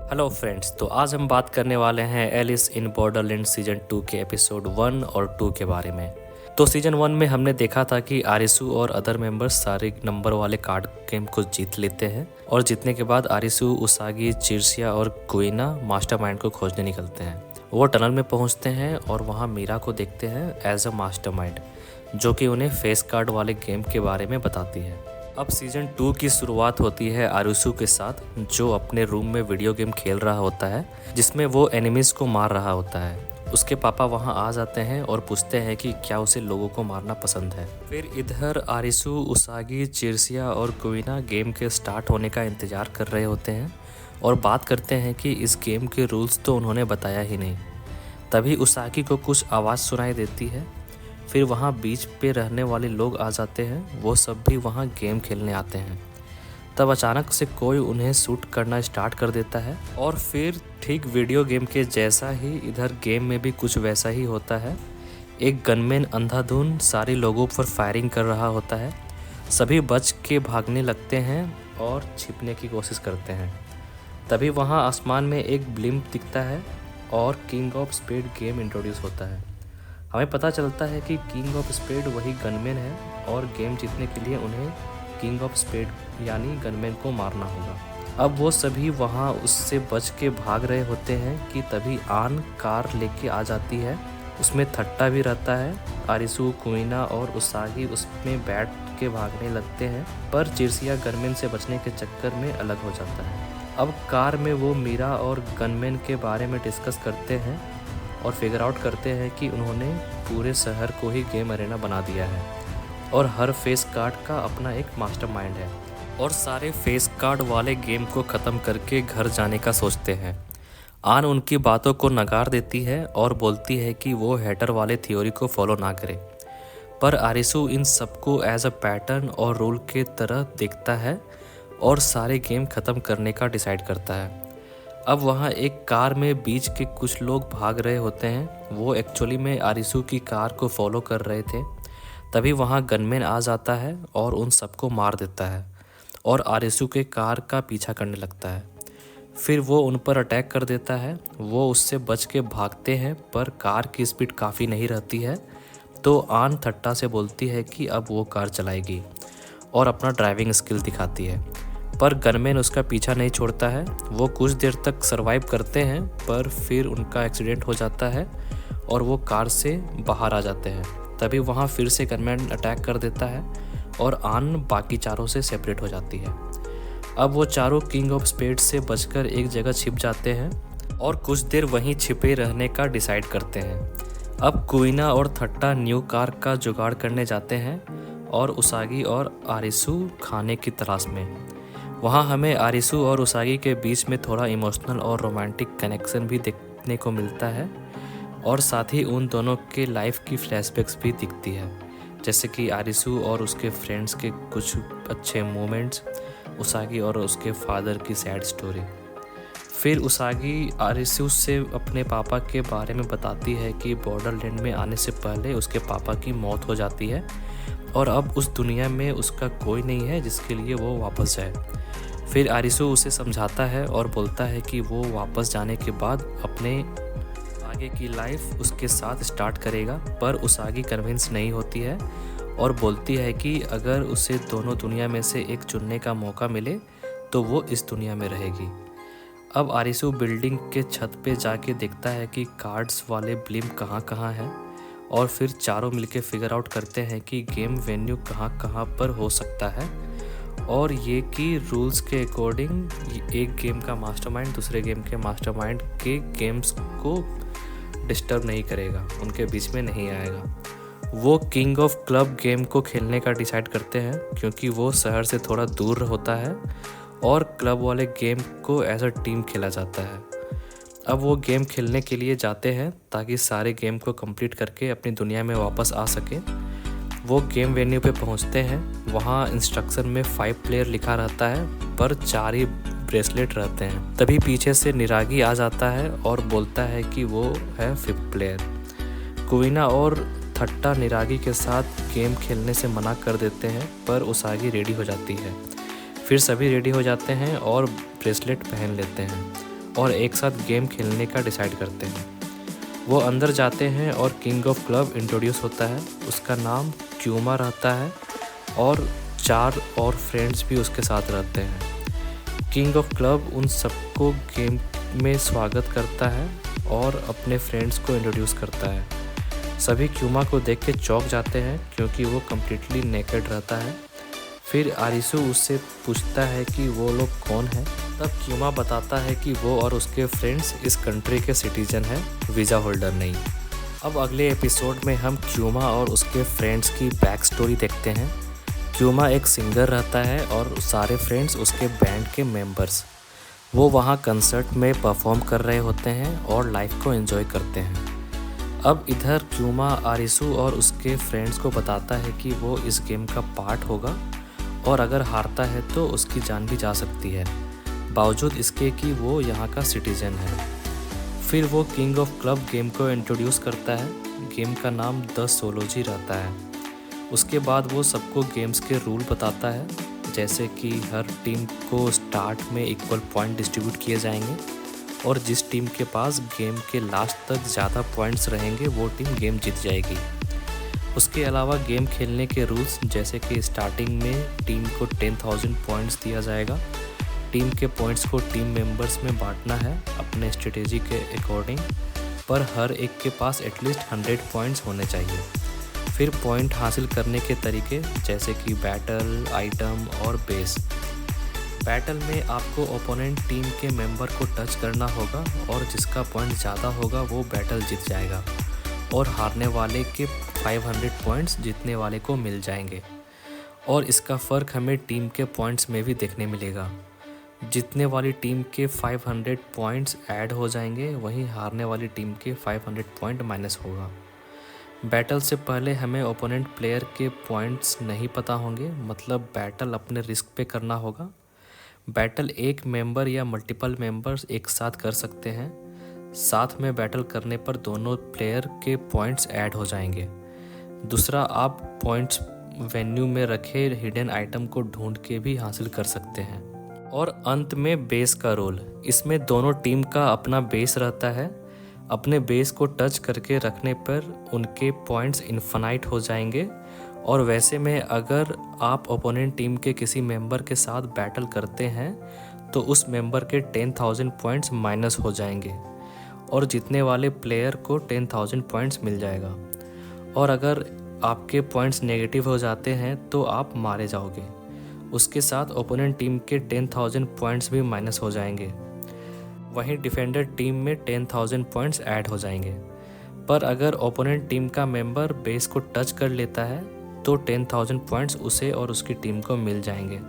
Hello friends, तो आज हम बात करने वाले हैं एलिस इन बॉर्डरलैंड सीजन 2 के एपिसोड 1 और 2 के बारे में। तो सीजन 1 में हमने देखा था कि आरिसू और अदर मेंबर्स सारे नंबर वाले कार्ड गेम को जीत लेते हैं और जीतने के बाद आरिसू, उसागी, चिर्सिया और कुइना मास्टरमाइंड को खोजने निकलते हैं। वो टनल में पहुंचते हैं और वहां मीरा को देखते हैं एज अ मास्टरमाइंड, जो कि उन्हें फेस कार्ड वाले गेम के बारे में बताती है। अब सीजन 2 की शुरुआत होती है आरुसु के साथ, जो अपने रूम में वीडियो गेम खेल रहा होता है जिसमें वो एनिमीज को मार रहा होता है। उसके पापा वहां आ जाते हैं और पूछते हैं कि क्या उसे लोगों को मारना पसंद है। फिर इधर आरिसु, उसागी, चिर्सिया और कुइना गेम के स्टार्ट होने का इंतजार कर रहे होते हैं और बात करते हैं कि इस गेम के रूल्स तो उन्होंने बताया ही नहीं। तभी उसागी को कुछ आवाज़ सुनाई देती है। फिर वहाँ बीच पे रहने वाले लोग आ जाते हैं, वो सब भी वहाँ गेम खेलने आते हैं। तब अचानक से कोई उन्हें शूट करना स्टार्ट कर देता है और फिर ठीक वीडियो गेम के जैसा ही इधर गेम में भी कुछ वैसा ही होता है। एक गनमैन अंधाधुंध सारे लोगों पर फायरिंग कर रहा होता है। सभी बच के भागने लगते हैं और छिपने की कोशिश करते हैं। तभी वहाँ आसमान में एक ब्लिम्प दिखता है और king of spade game introduce होता है। हमें पता चलता है कि किंग ऑफ स्पेड वही गनमैन है और गेम जीतने के लिए उन्हें किंग ऑफ स्पेड यानी गनमैन को मारना होगा। अब वो सभी वहाँ उससे बच के भाग रहे होते हैं कि तभी आन कार लेके आ जाती है। उसमें थट्टा भी रहता है। आरिसू, कुइना और उसागी उसमें बैठ के भागने लगते हैं, पर चिर्सिया गनमैन से बचने के चक्कर में अलग हो जाता है। अब कार में वो मीरा और गनमैन के बारे में डिस्कस करते हैं और फिगर आउट करते हैं कि उन्होंने पूरे शहर को ही गेम अरेना बना दिया है और हर फेस कार्ड का अपना एक मास्टरमाइंड है और सारे फेस कार्ड वाले गेम को ख़त्म करके घर जाने का सोचते हैं। आन उनकी बातों को नकार देती है और बोलती है कि वो हैटर वाले थ्योरी को फॉलो ना करे, पर आरिसू इन सबको एज अ पैटर्न और रूल के तरह देखता है और सारे गेम ख़त्म करने का डिसाइड करता है। अब वहाँ एक कार में बीच के कुछ लोग भाग रहे होते हैं। वो एक्चुअली में आरिसू की कार को फॉलो कर रहे थे। तभी वहाँ गनमैन आ जाता है और उन सबको मार देता है और आरिसू के कार का पीछा करने लगता है। फिर वो उन पर अटैक कर देता है। वो उससे बच के भागते हैं, पर कार की स्पीड काफ़ी नहीं रहती है, तो आन थट्टा से बोलती है कि अब वो कार चलाएगी और अपना ड्राइविंग स्किल दिखाती है। पर गनमैन उसका पीछा नहीं छोड़ता है। वो कुछ देर तक सरवाइव करते हैं, पर फिर उनका एक्सीडेंट हो जाता है और वो कार से बाहर आ जाते हैं। तभी वहाँ फिर से गनमैन अटैक कर देता है और आन बाकी चारों से सेपरेट हो जाती है। अब वो चारों किंग ऑफ स्पेड से बचकर एक जगह छिप जाते हैं और कुछ देर वहीं छिपे रहने का डिसाइड करते हैं। अब कुइना और थट्टा न्यू कार का जुगाड़ करने जाते हैं और उसागी और आरिसू खाने की तलाश में। वहाँ हमें आरिसू और उसागी के बीच में थोड़ा इमोशनल और रोमांटिक कनेक्शन भी देखने को मिलता है और साथ ही उन दोनों के लाइफ की फ्लैशबैक्स भी दिखती है, जैसे कि आरिसू और उसके फ्रेंड्स के कुछ अच्छे मोमेंट्स, उसागी और उसके फादर की सैड स्टोरी। फिर उसागी आरिसू से अपने पापा के बारे में बताती है कि बॉर्डरलैंड में आने से पहले उसके पापा की मौत हो जाती है और अब उस दुनिया में उसका कोई नहीं है जिसके लिए वो वापस जाए। फिर आरिसू उसे समझाता है और बोलता है कि वो वापस जाने के बाद अपने आगे की लाइफ उसके साथ स्टार्ट करेगा, पर उसागी कन्विंस नहीं होती है और बोलती है कि अगर उसे दोनों दुनिया में से एक चुनने का मौका मिले तो वो इस दुनिया में रहेगी। अब आरिसू बिल्डिंग के छत पे जाके देखता है कि कार्ड्स वाले ब्लिम्प कहाँ कहाँ है और फिर चारों मिलके फिगर आउट करते हैं कि गेम वेन्यू कहाँ कहाँ पर हो सकता है और ये कि रूल्स के अकॉर्डिंग एक गेम का मास्टरमाइंड दूसरे गेम के मास्टरमाइंड के गेम्स को डिस्टर्ब नहीं करेगा, उनके बीच में नहीं आएगा। वो किंग ऑफ क्लब गेम को खेलने का डिसाइड करते हैं क्योंकि वो शहर से थोड़ा दूर होता है और क्लब वाले गेम को एज अ टीम खेला जाता है। अब वो गेम खेलने के लिए जाते हैं ताकि सारे गेम को कंप्लीट करके अपनी दुनिया में वापस आ सके। वो गेम वेन्यू पे पहुंचते हैं। वहाँ इंस्ट्रक्शन में 5 प्लेयर लिखा रहता है, पर 4 ही ब्रेसलेट रहते हैं। तभी पीछे से निरागी आ जाता है और बोलता है कि वो है 5th प्लेयर। कुइना और थट्टा निरागी के साथ गेम खेलने से मना कर देते हैं, पर उसागी रेडी हो जाती है। फिर सभी रेडी हो जाते हैं और ब्रेसलेट पहन लेते हैं और एक साथ गेम खेलने का डिसाइड करते हैं। वो अंदर जाते हैं और किंग ऑफ क्लब इंट्रोड्यूस होता है। उसका नाम क्यूमा रहता है और 4 और फ्रेंड्स भी उसके साथ रहते हैं। किंग ऑफ क्लब उन सबको गेम में स्वागत करता है और अपने फ्रेंड्स को इंट्रोड्यूस करता है। सभी क्यूमा को देख के चौंक जाते हैं क्योंकि वो कम्प्लीटली नेकेड रहता है। फिर आरिसू उससे पूछता है कि वो लोग कौन हैं। तब क्यूमा बताता है कि वो और उसके फ्रेंड्स इस कंट्री के सिटीजन हैं, वीज़ा होल्डर नहीं। अब अगले एपिसोड में हम क्यूमा और उसके फ्रेंड्स की बैक स्टोरी देखते हैं। क्यूमा एक सिंगर रहता है और सारे फ्रेंड्स उसके बैंड के मेंबर्स। वो वहाँ कंसर्ट में परफॉर्म कर रहे होते हैं और लाइफ को एंजॉय करते हैं। अब इधर क्यूमा आरिसू और उसके फ्रेंड्स को बताता है कि वो इस गेम का पार्ट होगा और अगर हारता है तो उसकी जान भी जा सकती है, बावजूद इसके कि वो यहाँ का सिटीजन है। फिर वो किंग ऑफ क्लब गेम को इंट्रोड्यूस करता है। गेम का नाम द सोलोजी रहता है। उसके बाद वो सबको गेम्स के रूल बताता है, जैसे कि हर टीम को स्टार्ट में इक्वल पॉइंट डिस्ट्रीब्यूट किए जाएंगे और जिस टीम के पास गेम के लास्ट तक ज़्यादा पॉइंट्स रहेंगे वो टीम गेम जीत जाएगी। उसके अलावा गेम खेलने के रूल्स, जैसे कि स्टार्टिंग में टीम को 10,000 पॉइंट्स दिया जाएगा। टीम के पॉइंट्स को टीम मेंबर्स में बांटना है अपने स्ट्रेटेजी के अकॉर्डिंग, पर हर एक के पास एटलीस्ट 100 पॉइंट्स होने चाहिए। फिर पॉइंट हासिल करने के तरीके, जैसे कि बैटल, आइटम और बेस। बैटल में आपको ओपोनेंट टीम के मेंबर को टच करना होगा और जिसका पॉइंट ज़्यादा होगा वो बैटल जीत जाएगा और हारने वाले के 500 पॉइंट्स जीतने वाले को मिल जाएंगे। और इसका फ़र्क हमें टीम के पॉइंट्स में भी देखने मिलेगा। जीतने वाली टीम के 500 पॉइंट्स ऐड हो जाएंगे, वहीं हारने वाली टीम के 500 पॉइंट माइनस होगा। बैटल से पहले हमें ओपोनेंट प्लेयर के पॉइंट्स नहीं पता होंगे, मतलब बैटल अपने रिस्क पे करना होगा। बैटल एक मेंबर या मल्टीपल मेंबर्स एक साथ कर सकते हैं। साथ में बैटल करने पर दोनों प्लेयर के पॉइंट्स ऐड हो जाएंगे। दूसरा, आप पॉइंट्स वेन्यू में रखे हिडन आइटम को ढूंढ के भी हासिल कर सकते हैं। और अंत में बेस का रोल। इसमें दोनों टीम का अपना बेस रहता है। अपने बेस को टच करके रखने पर उनके पॉइंट्स इन्फिनाइट हो जाएंगे और वैसे में अगर आप ओपोनेंट टीम के किसी मेंबर के साथ बैटल करते हैं तो उस मेंबर के 10,000 पॉइंट्स माइनस हो जाएंगे और जीतने वाले प्लेयर को 10,000 पॉइंट्स मिल जाएगा। और अगर आपके पॉइंट्स नेगेटिव हो जाते हैं तो आप मारे जाओगे। उसके साथ ओपोनेंट टीम के 10,000 पॉइंट्स भी माइनस हो जाएंगे। वहीं डिफेंडर टीम में 10,000 पॉइंट्स ऐड हो जाएंगे। पर अगर ओपोनेंट टीम का मेंबर बेस को टच कर लेता है तो 10,000 पॉइंट्स उसे और उसकी टीम को मिल जाएंगे।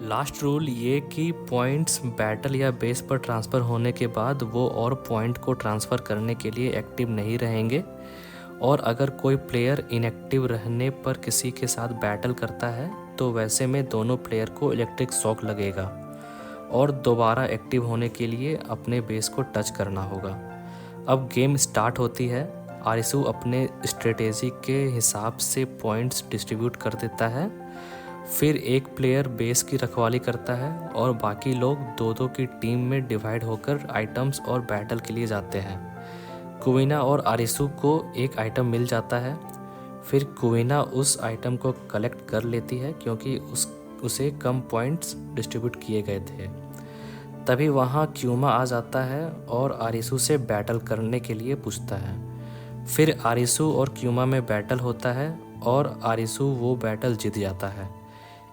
लास्ट रूल ये कि पॉइंट्स बैटल या बेस पर ट्रांसफ़र होने के बाद वो और पॉइंट को ट्रांसफ़र करने के लिए एक्टिव नहीं रहेंगे और अगर कोई प्लेयर इनएक्टिव रहने पर किसी के साथ बैटल करता है तो वैसे में दोनों प्लेयर को इलेक्ट्रिक शॉक लगेगा और दोबारा एक्टिव होने के लिए अपने बेस को टच करना होगा। अब गेम स्टार्ट होती है। आरिसू अपने स्ट्रेटेजी के हिसाब से पॉइंट्स डिस्ट्रीब्यूट कर देता है। फिर एक प्लेयर बेस की रखवाली करता है और बाकी लोग दो दो की टीम में डिवाइड होकर आइटम्स और बैटल के लिए जाते हैं। कुवीना और आरिसू को एक आइटम मिल जाता है। फिर कुवीना उस आइटम को कलेक्ट कर लेती है क्योंकि उसे कम पॉइंट्स डिस्ट्रीब्यूट किए गए थे। तभी वहाँ क्यूमा आ जाता है और आरिसू से बैटल करने के लिए पूछता है। फिर आरिसू और क्यूमा में बैटल होता है और आरिसू वो बैटल जीत जाता है।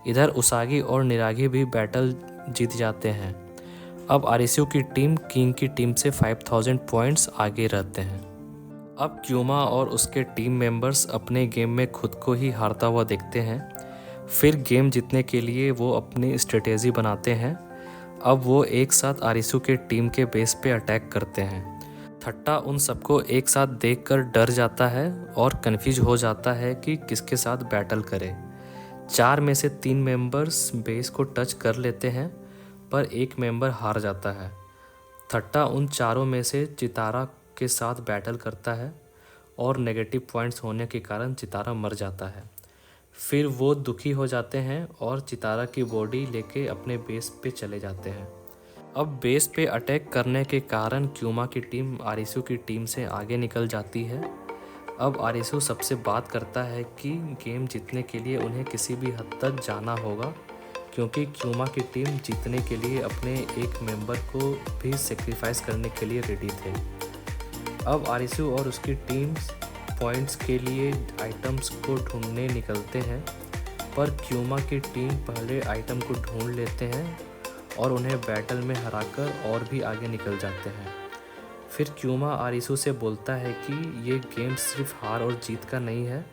इधर उसागी और निरागी भी बैटल जीत जाते हैं। अब आरिसू की टीम किंग की टीम से 5,000 पॉइंट्स आगे रहते हैं। अब क्यूमा और उसके टीम मेंबर्स अपने गेम में खुद को ही हारता हुआ देखते हैं। फिर गेम जीतने के लिए वो अपनी स्ट्रेटेजी बनाते हैं। अब वो एक साथ आरिसू के टीम के बेस पे अटैक करते हैं। थट्टा उन सबको एक साथ देखकर डर जाता है और कंफ्यूज हो जाता है कि किसके साथ बैटल करे। 4 में से 3 मेंबर्स बेस को टच कर लेते हैं पर एक मेंबर हार जाता है। थट्टा उन चारों में से चितारा के साथ बैटल करता है और नेगेटिव पॉइंट्स होने के कारण चितारा मर जाता है। फिर वो दुखी हो जाते हैं और चितारा की बॉडी लेके अपने बेस पे चले जाते हैं। अब बेस पे अटैक करने के कारण क्यूमा की टीम आरिसू की टीम से आगे निकल जाती है। अब आरिसू सबसे बात करता है कि गेम जीतने के लिए उन्हें किसी भी हद तक जाना होगा, क्योंकि क्यूमा की टीम जीतने के लिए अपने एक मेंबर को भी सेक्रीफाइस करने के लिए रेडी थे। अब आरिसू और उसकी टीम पॉइंट्स के लिए आइटम्स को ढूंढने निकलते हैं, पर क्यूमा की टीम पहले आइटम को ढूंढ लेते हैं और उन्हें बैटल में हराकर और भी आगे निकल जाते हैं। फिर क्यूमा आरिसू से बोलता है कि ये गेम सिर्फ हार और जीत का नहीं है,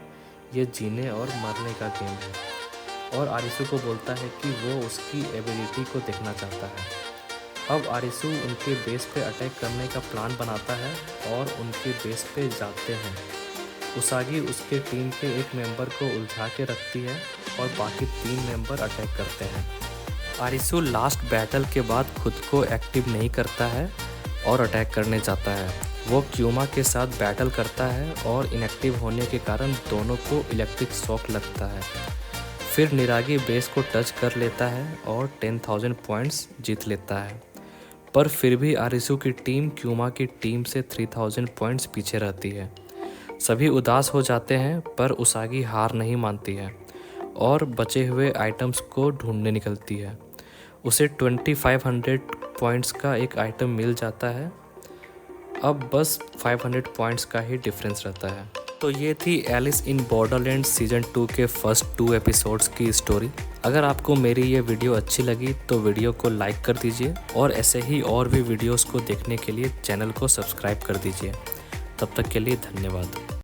ये जीने और मरने का गेम है, और आरिसू को बोलता है कि वो उसकी एबिलिटी को देखना चाहता है। अब आरिसू उनके बेस पे अटैक करने का प्लान बनाता है और उनके बेस पे जाते हैं। उसागी उसके टीम के एक मेंबर को उलझा के रखती है और बाकी 3 मेंबर अटैक करते हैं। आरिसू लास्ट बैटल के बाद खुद को एक्टिव नहीं करता है और अटैक करने जाता है। वो क्यूमा के साथ बैटल करता है और इनएक्टिव होने के कारण दोनों को इलेक्ट्रिक शॉक लगता है। फिर निरागी बेस को टच कर लेता है और 10,000 पॉइंट्स जीत लेता है, पर फिर भी आरिसू की टीम क्यूमा की टीम से 3,000 पॉइंट्स पीछे रहती है। सभी उदास हो जाते हैं, पर उसागी हार नहीं मानती है और बचे हुए आइटम्स को ढूंढने निकलती है। उसे 2500 पॉइंट्स का एक आइटम मिल जाता है। अब बस 500 पॉइंट्स का ही डिफरेंस रहता है। तो ये थी एलिस इन बॉर्डरलैंड सीजन 2 के फर्स्ट 2 एपिसोड्स की स्टोरी। अगर आपको मेरी ये वीडियो अच्छी लगी तो वीडियो को लाइक कर दीजिए और ऐसे ही और भी वीडियोस को देखने के लिए चैनल को सब्सक्राइब कर दीजिए। तब तक के लिए धन्यवाद।